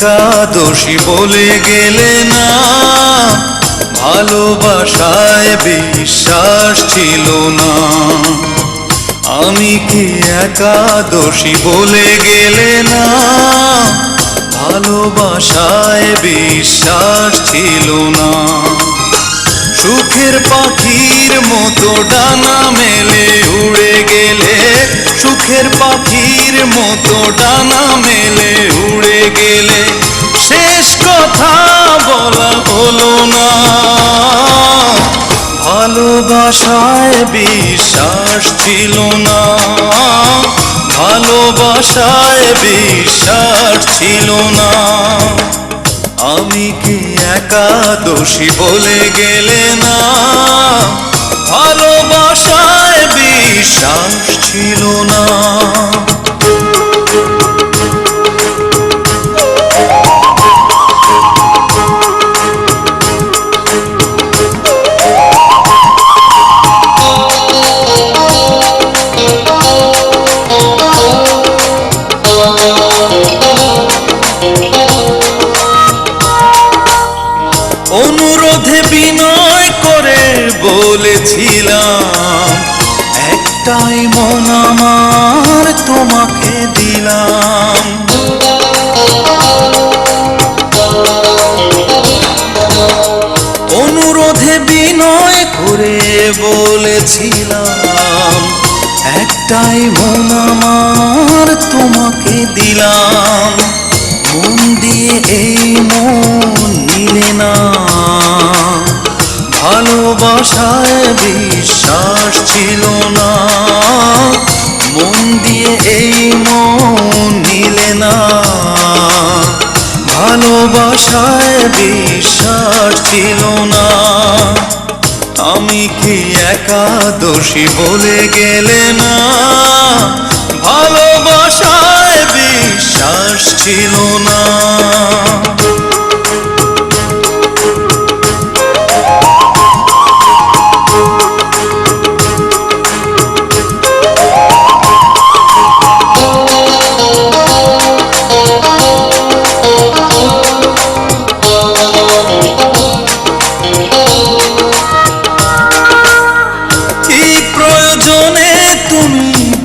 একাদশী বলে গেলে না, ভালোবাসায় বিশ্বাস ছিল না। আমি কি একাদশী বলে গেলে না, ভালোবাসায় বিশ্বাস ছিল না। সুখের পাখির মতো ডানা মেলে উড়ে গেলে, সুখের পাখির মতো ডানা মেলে উড়ে গেলে, শেষ কথা বলা হলো না। ভালোবাসায় বিশ্বাস ছিল না, ভালোবাসায় বিশ্বাস ছিল না। আমি কি একাদশী বলে গেলে না, ভালোবাসায় বিশ্বাস ছিল না। অনুরোধে বিনয় করে বলেছিলাম, একটাই মন আমার তোমাকে দিলাম। অনুরোধে বিনয় করে বলেছিলাম, একটাই মন আমার তোমাকে দিলাম। মন দিয়ে এই মন নিলে না, ভালোবাসায় বিশ্বাস ছিল না। মন দিয়ে এই মন নিলে না, ভালোবাসায় বিশ্বাস ছিল না। আমি কি একাদশী বলে গেলে না, ভালোবাসায় বিশ্বাস ছিল না।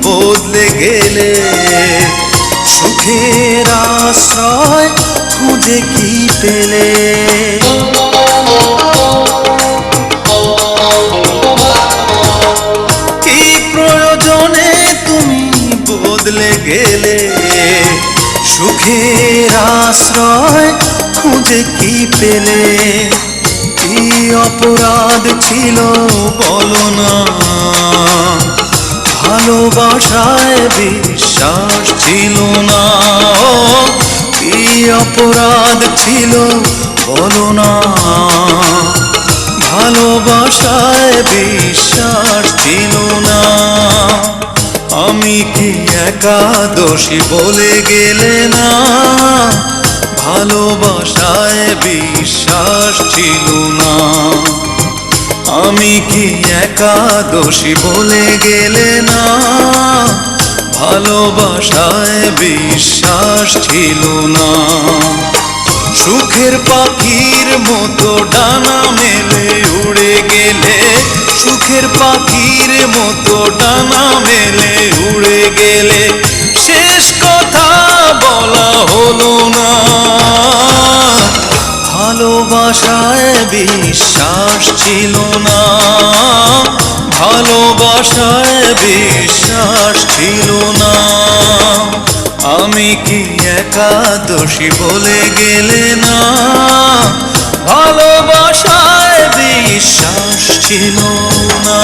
বদলে গেলে, সুখের আশ্রয় খুঁজে কি পেলে? কি প্রয়োজনে তুমি বদলে গেলে, সুখের আশ্রয় খুঁজে কি পেলে? কি অপরাধ ছিল বলো না, ভালোবাসায় বিশ্বাস ছিল না। কি অপরাধ ছিল বলো না, ভালোবাসায় বিশ্বাস ছিল না। আমি কি একাদশী বলে গেলে না, ভালোবাসায় বিশ্বাস ছিল না। আমি কি একাদশী বলে গেলে না, ভালোবাসায় বিশ্বাস ছিল না। সুখের পাখির মতো ডানা মেলে উড়ে গেলে, সুখের পাখির মতো ডানা মেলে উড়ে গেলে, শেষ কথা বলা হলো না। ভালোবাসায় বিশ্বাস ছিল না, ভালোবাসায় বিশ্বাস ছিল না। আমি কি একাদশী বলে গেলে না, ভালোবাসায় বিশ্বাস ছিল না।